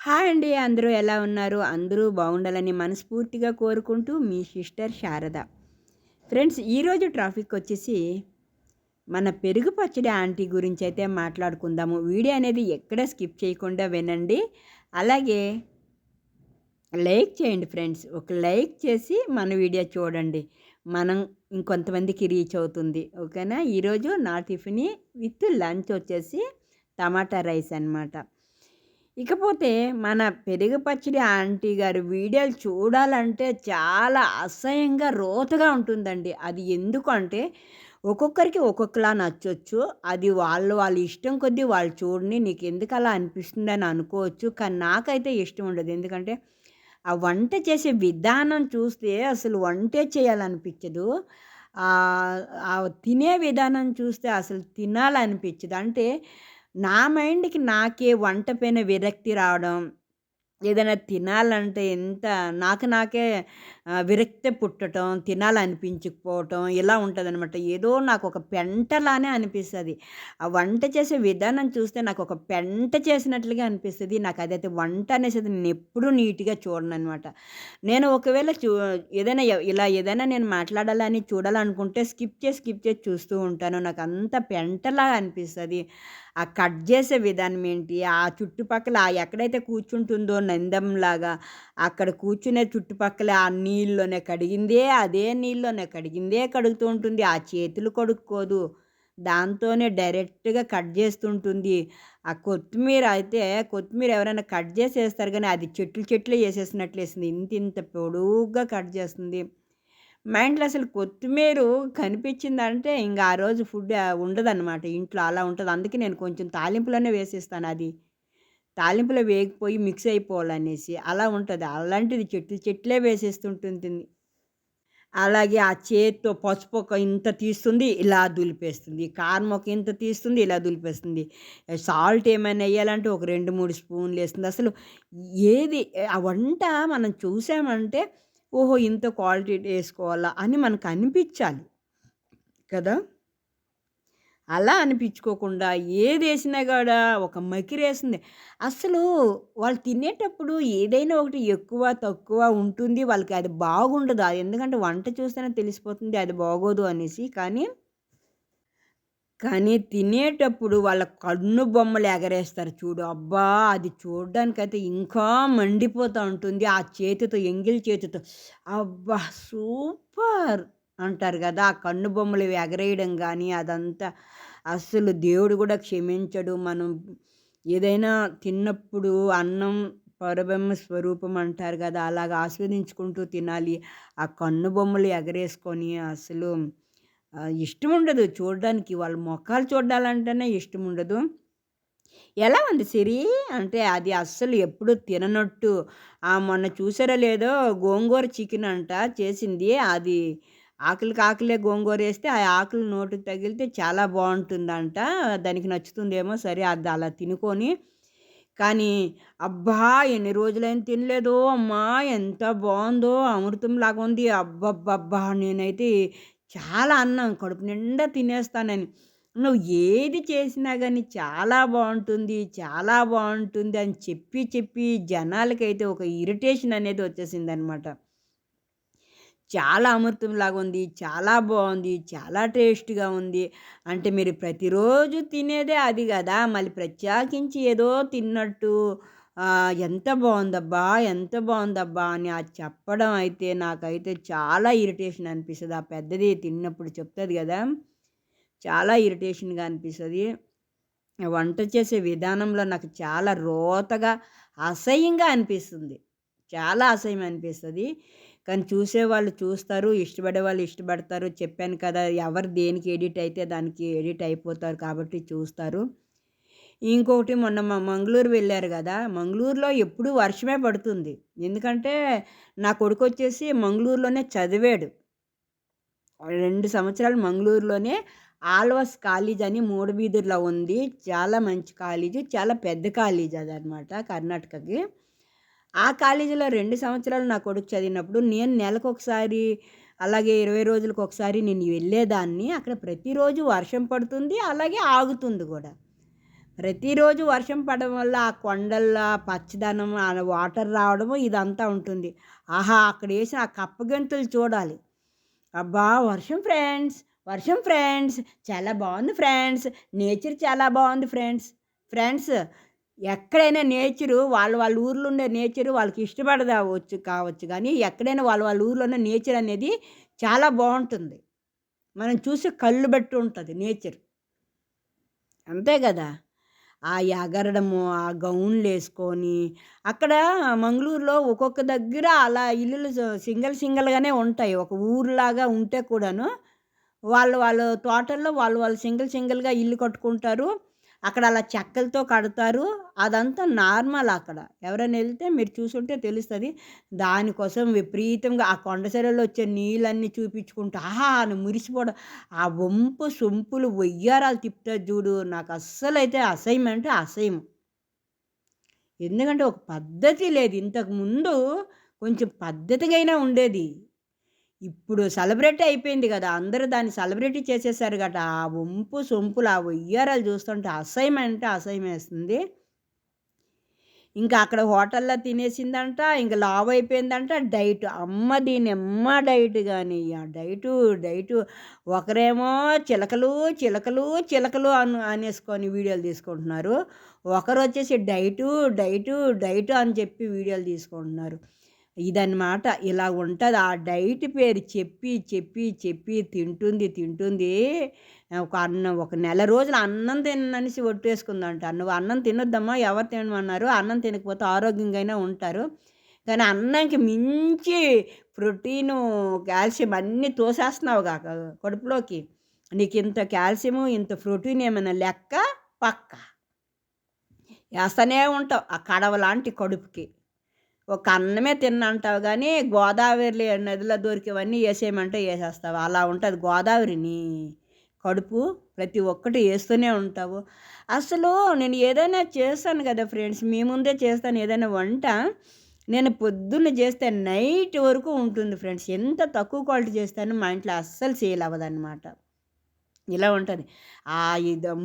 Hi అండి. అందరూ ఎలా ఉన్నారు? అందరూ బాగుండాలని మనస్ఫూర్తిగా కోరుకుంటూ మీ సిస్టర్ శారద. ఫ్రెండ్స్, ఈరోజు టాపిక్ వచ్చేసి మన పెరుగు పచ్చడి ఆంటీ గురించైతే మాట్లాడుకుందాము. వీడియో అనేది ఎక్కడ స్కిప్ చేయకుండా వినండి. అలాగే లైక్ చేయండి ఫ్రెండ్స్. ఒక లైక్ చేసి మన వీడియో చూడండి. మనం ఇంకొంతమందికి రీచ్ అవుతుంది. ఓకేనా? ఈరోజు నా టిఫిని విత్ లంచ్ వచ్చేసి టమాటా రైస్ అనమాట. ఇకపోతే మన పెరుగు పచ్చడి ఆంటీ గారి వీడియోలు చూడాలంటే చాలా అసహ్యంగా రోతగా ఉంటుందండి. అది ఎందుకంటే ఒక్కొక్కరికి ఒక్కొక్కలా నచ్చొచ్చు. అది వాళ్ళ ఇష్టం కొద్దీ వాళ్ళు చూడని నీకెందుకు అలా అనిపిస్తుందని అనుకోవచ్చు. కానీ నాకైతే ఇష్టం ఉండదు. ఎందుకంటే ఆ వంట చేసే విధానం చూస్తే అసలు వంటే చేయాలనిపించదు. ఆహ్, ఆ తినే విధానం చూస్తే అసలు తినాలనిపించదు. అంటే నా మైండ్‌కి నాకే వంట పైన విరక్తి రావడం, ఏదైనా తినాలంటే ఎంత నాకు నాకే విరక్తి పుట్టటం, తినాలనిపించకపోవటం ఇలా ఉంటదనమాట. ఏదో నాకొక పెంటలానే అనిపిస్తది. ఆ వంట చేసే విధానం చూస్తే నాకొక పెంట చేసినట్లుగా అనిపిస్తది. నాకదైతే వంట అనేసది నేనెప్పుడూ నీట్‌గా చూడననమాట. నేను ఒకవేళ ఏదైనా ఇలా ఏదైనా నేను మాట్లాడాలని చూడాలనుకుంటే స్కిప్ చేసి చూస్తూ ఉంటాను. నాకంత పెంటలాగా అనిపిస్తది. ఆ కట్ చేసే విధానం ఏంటి, ఆ చుట్టుపక్కల ఎక్కడైతే కూర్చుంటుందో నందెంలాగా అక్కడ కూర్చునే చుట్టుపక్కల ఆ నీళ్ళలోనే కడిగిందే, అదే నీళ్ళలోనే కడిగిందే కడుగుతూ ఉంటుంది. ఆ చేతులు కడుక్కోదు. దాంతోనే డైరెక్ట్‌గా కట్ చేస్తుంటుంది. ఆ కొత్తిమీర అయితే కొత్తిమీర ఎవరైనా కట్ చేసేస్తారు గానీ, అది చెట్లు ఏసేసినట్లేసింది. ఇంతింత పొడుగ్గా కట్ చేస్తుంది. మా ఇంట్లో అసలు కొత్తిమీరు కనిపించిందంటే ఇంగ ఆ రోజు ఫుడ్ ఉండదనమాట ఇంట్లో. అలా ఉంటది. అందుకే నేను కొంచెం తాలింపులోనే వేసేస్తాను అది. తాలింపులో వేగిపోయి మిక్స్ అయిపోవాలనేసి. అలా ఉంటది. అలాంటిది చెట్లే వేసేస్తుంటుంది. అలాగే ఆ చేత్తో పసుపు ఒక ఇంత తీస్తుంది, ఇలా దులిపేస్తుంది. కారం ఒక ఇంత తీస్తుంది, ఇలా దులిపేస్తుంది. సాల్ట్ ఏమైనా ఎయ్యాలంటే ఒక 2, 3 స్పూన్‌లేస్తుంది. అసలు ఏది ఆ వంట మనం చూసామంటే, ఓహో! ఇంత క్వాలిటీ ఏసుకోవాలా అని మనకనిపిచ్చాలి కదా! అలా అనిపించుకోకుండా ఏదేసినా గూడా ఒక మకిరేసింది. అస్సలు వాళ్ళు తినేటప్పుడు ఏదైనా ఒకటి ఎక్కువ, తక్కువ ఉంటుంది. వాళ్ళకి అది బాగుండదు. అది ఎందుకంటే వంట చూస్తేనే తెలిసిపోతుంది అది బాగోదు అనేసి. కానీ తినేటప్పుడు వాళ్ళ కన్ను బొమ్మలు ఎగరేస్తారు చూడు. అబ్బా! అది చూడ్డానికైతే ఇంకా మండిపోతా ఉంటుంది. ఆ చేతితో ఎంగిలి చేతితో అబ్బా! సూపర్ అంటారు గదా! ఆ కన్ను బొమ్మలు ఎగరేయడం గానీ అదంతా అస్సలు దేవుడు గూడా క్షమించడు. మనం ఏదైనా తిన్నప్పుడు అన్నం పరబ్రహ్మ స్వరూపం అంటారు గదా! అలాగా ఆస్వాదించుకుంటూ తినాలి. ఆ కన్ను బొమ్మలు ఎగరేసుకొని అసలు ఇష్టముండదు చూడ్డానికి. వాళ్ళ మొఖాలు చూడాలంటేనే ఇష్టముండదు. ఎలా ఉంది సిరి? అంటే అది అస్సలు ఎప్పుడు తిననట్టు మొన్న చూసారో లేదో గోంగూర చికెన్ అంట చేసింది. అది ఆకులకి ఆకులే గోంగూరేస్తే ఆ ఆకులు నోటికి తగిలితే చాలా బావుంటుందంట. దానికి నచ్చుతుందేమో సరే అది అలా తినుకొని కానీ అబ్బా! ఎన్ని రోజులైంది తినలేదో అమ్మా! ఎంత బావుందో అమృతంలాగా ఉంది. అబ్బబ్బబ్బా! నేనైతే చాలా అన్నాను కడుపు నిండా తినేస్తానని. నువ్వు ఏది చేసినా గాని చాలా బావుంటుంది, చాలా బావుంటుంది అని చెప్పి జనాలకైతే ఒక ఇరిటేషన్ అనేది వచ్చేసిందనమాట. చాలా అమృతంలాగుంది. చాలా బావుంది. చాలా టేస్ట్‌గా ఉంది. అంటే మీరు ప్రతిరోజు తినేదే అది గదా! మళ్ళీ ప్రత్యేకించి ఏదో తిన్నట్టు ఎంత బావుందబ్బా! ఎంత బావుందబ్బా! అని అది చెప్పడం అయితే నాకైతే చాలా ఇరిటేషన్ అనిపిస్తది. ఆ పెద్దది తిన్నప్పుడు చెప్తది గదా! చాలా ఇరిటేషన్‌గా అనిపిస్తది. వంట చేసే విధానంలో నాకు చాలా రోతగా, అసహ్యంగా అనిపిస్తుంది. చాలా అసహ్యం అనిపిస్తది. కానీ చూసేవాళ్ళు చూస్తారు, ఇష్టపడేవాళ్ళు ఇష్టపడతారు. చెప్పాను కదా! ఎవరు దేనికి ఎడిట్ అయితే దానికి ఎడిట్ అయిపోతారు కాబట్టి చూస్తారు. ఇంకొకటి మొన్న మంగళూరు వెళ్లారు గదా! మంగళూరులో ఎప్పుడూ వర్షమే పడుతుంది. ఎందుకంటే నా కొడుకొచ్చేసి మంగళూరులోనే చదివాడు. 2 సంవత్సరాలు మంగళూరులోనే ఆల్వాస్ కాలేజ్ అని మూడబీదుర్లో ఉంది. చాలా మంచి కాలేజు. చాలా పెద్ద కాలేజ్ అదనమాట కర్ణాటకకి. ఆ కాలేజీలో 2 సంవత్సరాలు నా కొడుకు చదివినప్పుడు నేను నెలకొకసారి, అలాగే 20 రోజులకొకసారి నేను వెళ్ళేదాన్ని. అక్కడ ప్రతిరోజు వర్షం పడుతుంది. అలాగే ఆగుతుంది గూడా. ప్రతిరోజు వర్షం పడడం వల్ల ఆ కొండల్లో పచ్చదనం, ఆ వాటర్ రావడము ఇదంతా ఉంటుంది. ఆహా! అక్కడేసిన ఆ కప్పగంతులు చూడాలి. అబ్బా! వర్షం ఫ్రెండ్స్, వర్షం ఫ్రెండ్స్, చాలా బావుంది ఫ్రెండ్స్, నేచర్ చాలా బావుంది ఫ్రెండ్స్. ఫ్రెండ్స్ ఎక్కడైనా నేచరు వాళ్ళ వాళ్ళ ఊర్లో ఉండే నేచరు వాళ్ళకి ఇష్టపడదవచ్చు కావచ్చు గానీ, ఎక్కడైనా వాళ్ళ వాళ్ళ ఊర్లో ఉన్న నేచర్ అనేది చాలా బావుంటుంది. మనం చూసే కళ్ళు బట్టి ఉంటది నేచర్. అంతే గదా! ఆ ఎగరడము, ఆ గౌన్‌లేసుకొని అక్కడ మంగుళూరులో ఒక్కొక్క దగ్గర అలా ఇల్లులు సింగిల్ సింగిల్‌గానే ఉంటాయి. ఒక ఊరులాగా ఉంటే కూడాను, వాళ్ళు తోటల్లో వాళ్ళు సింగిల్ సింగిల్‌గా ఇల్లు కట్టుకుంటారు. అక్కడ అలా చెక్కలతో కడతారు. అదంతా నార్మల్ అక్కడ. ఎవరైనా ఎళ్తే మీరు చూసుంటే తెలుస్తది. దానికోసం విపరీతంగా ఆ కొండ చర్యల్లో వచ్చే నీళ్ళన్నీ చూపించుకుంటూ ఆహా! అని మురిసిపోవడం. ఆ వంపు సొంపులు వయ్యారాలు తిప్పుతారు జూడు. నాకస్సలైతే అసహ్యం అంటే అసహ్యం. ఎందుకంటే ఒక పద్ధతి లేదు. ఇంతకుముందు కొంచెం పద్ధతిగా అయినా ఉండేది. ఇప్పుడు సెలబ్రిటీ అయిపోయింది గదా! అందరూ దాన్ని సెలబ్రిటీ చేసేసారు గట. ఆ వంపు, సొంపులు, ఆ వయ్యారాలు చూస్తుంటే అసహ్యం అంటే అసహ్యమేస్తుంది. ఇంకా అక్కడ హోటల్‌లో తినేసిందంట. ఇంక లావయిపోయిందంట. డైట్ అమ్మ దీనెమ్మ డైట్ గాని, ఆ డైటు ఒకరేమో చిలకలు, చిలకలు, చిలకలు అనేసుకొని వీడియోలు తీసుకుంటున్నారు. ఒకరొచ్చేసి డైటు అని చెప్పి వీడియోలు తీసుకుంటున్నారు. ఇదనమాట. ఇలా ఉంటది. ఆ డైట్ పేరు చెప్పి తింటుంది. ఒక నెల రోజులు అన్నం తినననేసి ఒట్టేసుకుందంట. "నువ్వు అన్నం తినొద్దమ్మా, ఎవరు తినమన్నారు? అన్నం తినకపోతే ఆరోగ్యంగానే ఉంటారు. కానీ అన్నంకి మించి ప్రోటీను, కాల్షియం అన్నీ తోసేస్తున్నావుగా కడుపులోకి. నీకింత కాల్షియము, ఇంత ప్రోటీన్ ఏమైనా లెక్క? పక్కా. ఏస్తనే ఉంటావు ఆ కడవలాంటి కడుపుకి." ఒక అన్నమే తిన్నంటావు గానీ, గోదావరిలో నదిలో దొరికేవన్నీ ఏసేయమంటే ఏసేస్తావు. అలా ఉంటది గోదావరి నీ కడుపు. ప్రతి ఒక్కటి ఏస్తూనే ఉంటావు. అసలు నేను ఏదైనా చేస్తాను గదా ఫ్రెండ్స్, మీ ముందే చేస్తాను ఏదైనా వంట. నేను పొద్దున్న జేస్తే నైట్ వరకు ఉంటుంది ఫ్రెండ్స్. ఎంత తక్కువ క్వాలిటీ చేస్తానో మా ఇంట్లో అస్సలు సేల్ అవ్వదనమాట. ఇలా ఉంటది.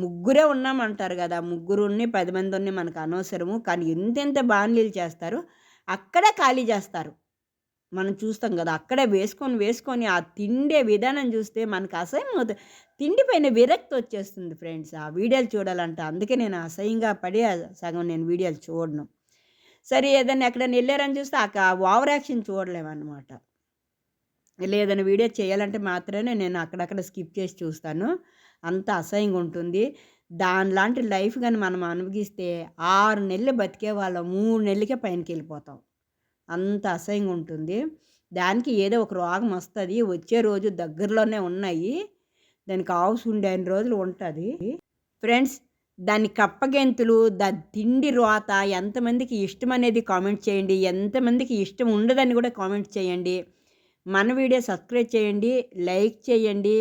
ముగ్గురే ఉన్నామంటారు గదా! ముగ్గురున్ని, 10 మందున్ని మనకు అనవసరము. కానీ ఎంతెంత బాండీలు చేస్తారు. అక్కడే ఖాళీ జేస్తారు. మనం చూస్తాం గదా! అక్కడే వేసుకొని ఆ తిండే విధానం జూస్తే మనకు అసహ్యం అవుతది. తిండి పైన విరక్తొచ్చేస్తుంది ఫ్రెండ్స్. ఆ వీడియోలు చూడాలంటే. అందుకే నేను అసహ్యంగా పడి సగం నేను వీడియోలు చూడను. సరే ఏదైనా ఎక్కడైనా ఎళ్లారని చూస్తే ఓవర్ యాక్షన్ చూడలేమనమాట. లేదన్నా వీడియో చేయాలంటే మాత్రమే నేను అక్కడక్కడ స్కిప్ చేసి చూస్తాను. అంత అసహ్యంగా ఉంటుంది. దానిలాంటి లైఫ్ గాని మనం అనుభవిస్తే 6 నెలలు బతికేవాళ్ళం 3 నెలలకే పైనకెళ్ళిపోతాం. అంత అసహ్యంగా ఉంటుంది. దానికి ఏదో ఒక రోగం వస్తది. వచ్చే రోజు దగ్గరలోనే ఉన్నాయి. దానికి ఆయుసు ఉండేన్ని రోజులు ఉంటది. ఫ్రెండ్స్ దాని కప్పగెంతులు, తిండి రోత ఎంతమందికి ఇష్టమనేది కామెంట్ చేయండి. ఎంతమందికి ఇష్టం ఉండదని కూడా కామెంట్ చేయండి. మన వీడియో సబ్స్క్రైబ్ చేయండి. లైక్ చేయండి.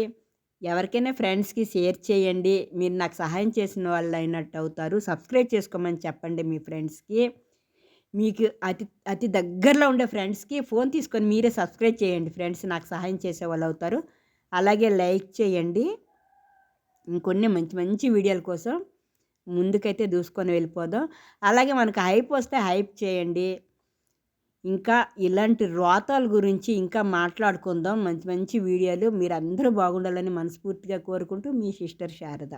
ఎవరికైనా ఫ్రెండ్స్‌కి షేర్ చేయండి. మీరు నాకు సహాయం చేసిన వాళ్ళయినట్టు అవుతారు. సబ్స్క్రైబ్ చేసుకోమని చెప్పండి మీ ఫ్రెండ్స్‌కి. మీకు అతి అతి దగ్గరలో ఉండే ఫ్రెండ్స్‌కి ఫోన్ తీసుకొని మీరే సబ్స్క్రైబ్ చేయండి ఫ్రెండ్స్. నాకు సహాయం చేసేవాళ్ళవుతారు. అలాగే లైక్ చేయండి. ఇంకొన్ని మంచి మంచి వీడియోల కోసం ముందుకైతే దూసుకొని వెళ్ళిపోదాం. అలాగే మనకు హైప్ వస్తే హైప్ చేయండి. ఇంకా ఇలాంటి రోతాల గురించి ఇంకా మాట్లాడుకుందాం. మంచి మంచి వీడియోలు మీరందరూ బాగుండాలని మనస్ఫూర్తిగా కోరుకుంటూ మీ సిస్టర్ శారద.